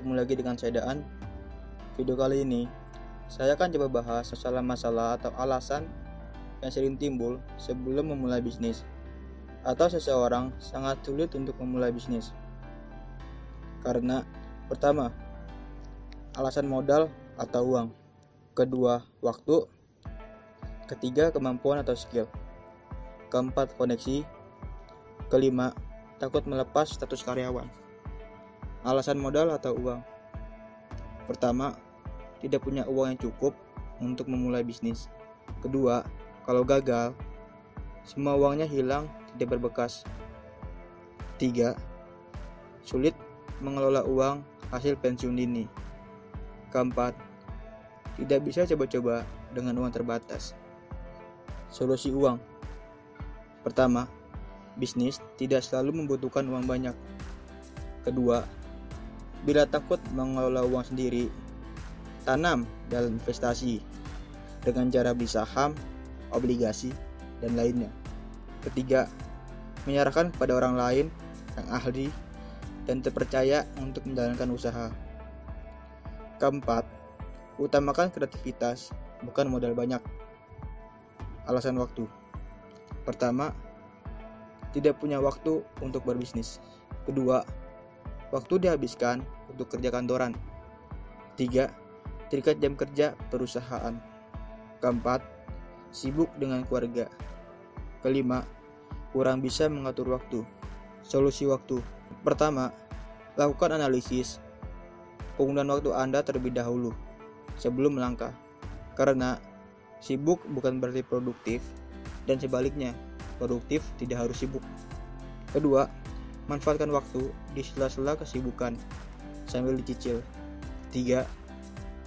Ketemu lagi dengan saya Daan. Video kali ini saya akan coba bahas masalah-masalah atau alasan yang sering timbul sebelum memulai bisnis, atau seseorang sangat sulit untuk memulai bisnis. Karena pertama, alasan modal atau uang. Kedua, waktu. Ketiga, kemampuan atau skill. Keempat, koneksi. Kelima, takut melepas status karyawan. Alasan modal atau uang. Pertama, tidak punya uang yang cukup untuk memulai bisnis. Kedua, kalau gagal, semua uangnya hilang, tidak berbekas. Tiga, sulit mengelola uang hasil pensiun dini. Keempat, tidak bisa coba-coba dengan uang terbatas. Solusi uang. Pertama, bisnis tidak selalu membutuhkan uang banyak. Kedua, bila takut mengelola uang sendiri, tanam dalam investasi dengan cara beli saham, obligasi, dan lainnya. Ketiga, menyerahkan kepada orang lain yang ahli dan terpercaya untuk menjalankan usaha. Keempat, utamakan kreativitas, bukan modal banyak. Alasan waktu. Pertama, tidak punya waktu untuk berbisnis. Kedua, waktu dihabiskan untuk kerja kantoran. Tiga, terikat jam kerja perusahaan. Keempat, sibuk dengan keluarga. Kelima, kurang bisa mengatur waktu. Solusi waktu. Pertama, lakukan analisis penggunaan waktu Anda terlebih dahulu sebelum melangkah. Karena sibuk bukan berarti produktif, dan sebaliknya, produktif tidak harus sibuk. Kedua, manfaatkan waktu di sela-sela kesibukan sambil dicicil. Ketiga,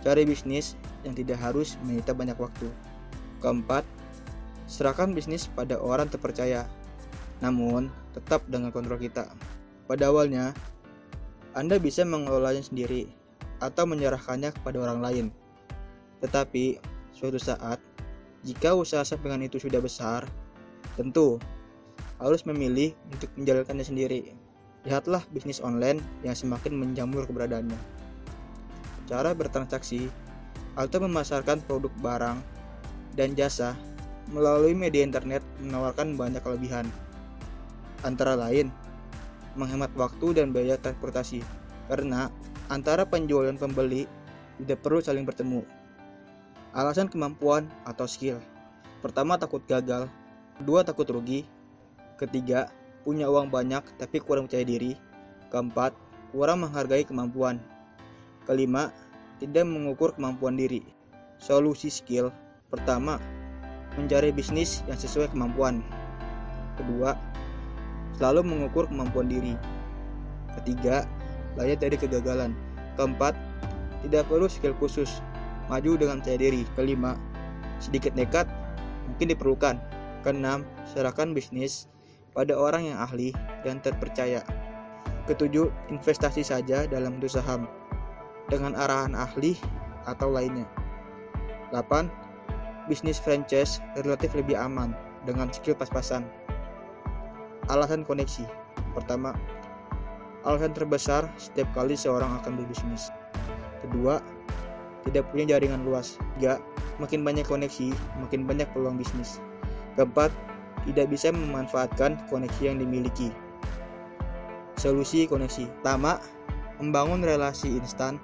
cari bisnis yang tidak harus menyita banyak waktu. Keempat, serahkan bisnis pada orang terpercaya, namun tetap dengan kontrol kita. Pada awalnya, Anda bisa mengelolanya sendiri atau menyerahkannya kepada orang lain. Tetapi, suatu saat, jika usaha sampingan itu sudah besar, tentu harus memilih untuk menjalankannya sendiri. Lihatlah bisnis online yang semakin menjamur keberadaannya. Cara bertransaksi atau memasarkan produk barang dan jasa melalui media internet menawarkan banyak kelebihan. Antara lain, menghemat waktu dan biaya transportasi, karena antara penjual dan pembeli tidak perlu saling bertemu. Alasan kemampuan atau skill. Pertama, takut gagal. Kedua, takut rugi. Ketiga, punya uang banyak tapi kurang percaya diri. Keempat, kurang menghargai kemampuan. Kelima, tidak mengukur kemampuan diri. Solusi skill. Pertama, mencari bisnis yang sesuai kemampuan. Kedua, selalu mengukur kemampuan diri. Ketiga, belajar dari kegagalan. Keempat, tidak perlu skill khusus, maju dengan percaya diri. Kelima, sedikit nekat mungkin diperlukan. Keenam, serahkan bisnis pada orang yang ahli dan terpercaya. Ketujuh, investasi saja dalam bentuk saham dengan arahan ahli atau lainnya. 8. Bisnis franchise relatif lebih aman dengan skill pas-pasan. Alasan koneksi. Pertama, alasan terbesar setiap kali seorang akan berbisnis. Kedua, tidak punya jaringan luas. Tiga, makin banyak koneksi, makin banyak peluang bisnis. Keempat, tidak bisa memanfaatkan koneksi yang dimiliki. Solusi koneksi. Pertama, membangun relasi instan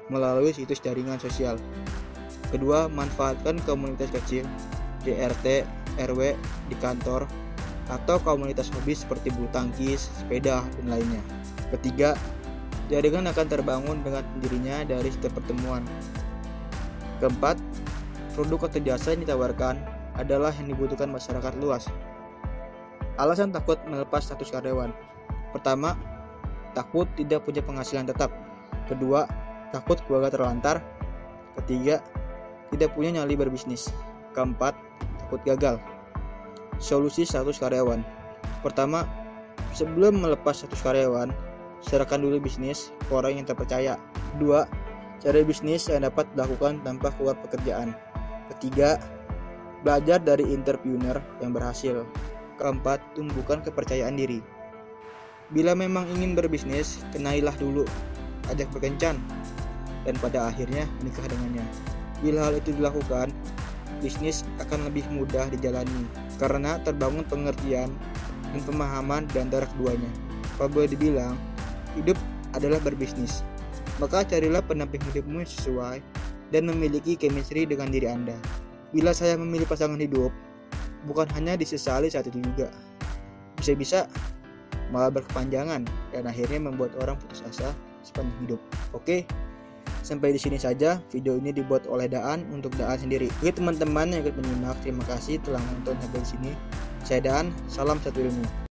melalui situs jaringan sosial. Kedua, manfaatkan komunitas kecil di RT, RW, di kantor, atau komunitas hobi seperti bulu tangkis, sepeda, dan lainnya. Ketiga, jaringan akan terbangun dengan sendirinya dari setiap pertemuan. Keempat, produk atau jasa yang ditawarkan adalah yang dibutuhkan masyarakat luas. Alasan takut melepas status karyawan. Pertama, takut tidak punya penghasilan tetap. Kedua, takut keluarga terlantar. Ketiga, tidak punya nyali berbisnis. Keempat, takut gagal. Solusi status karyawan. Pertama, sebelum melepas status karyawan, serahkan dulu bisnis ke orang yang terpercaya. Kedua, cari bisnis yang dapat dilakukan tanpa keluar pekerjaan. Ketiga, belajar dari entrepreneur yang berhasil. Keempat, tumbuhkan kepercayaan diri. Bila memang ingin berbisnis, kenailah dulu ajak berkencan, dan pada akhirnya menikah dengannya. Bila hal itu dilakukan, bisnis akan lebih mudah dijalani karena terbangun pengertian dan pemahaman di antara keduanya. Kalau boleh dibilang, hidup adalah berbisnis. Maka carilah pendamping hidupmu yang sesuai dan memiliki chemistry dengan diri Anda. Bila saya memilih pasangan hidup, bukan hanya disesali saat itu juga. Bisa-bisa malah berkepanjangan dan akhirnya membuat orang putus asa sepanjang hidup. Oke, sampai di sini saja video ini dibuat oleh Daan untuk Daan sendiri. Oke teman-teman yang ikut menyimak, terima kasih telah menonton sampai di sini. Saya Daan, salam satu ilmu.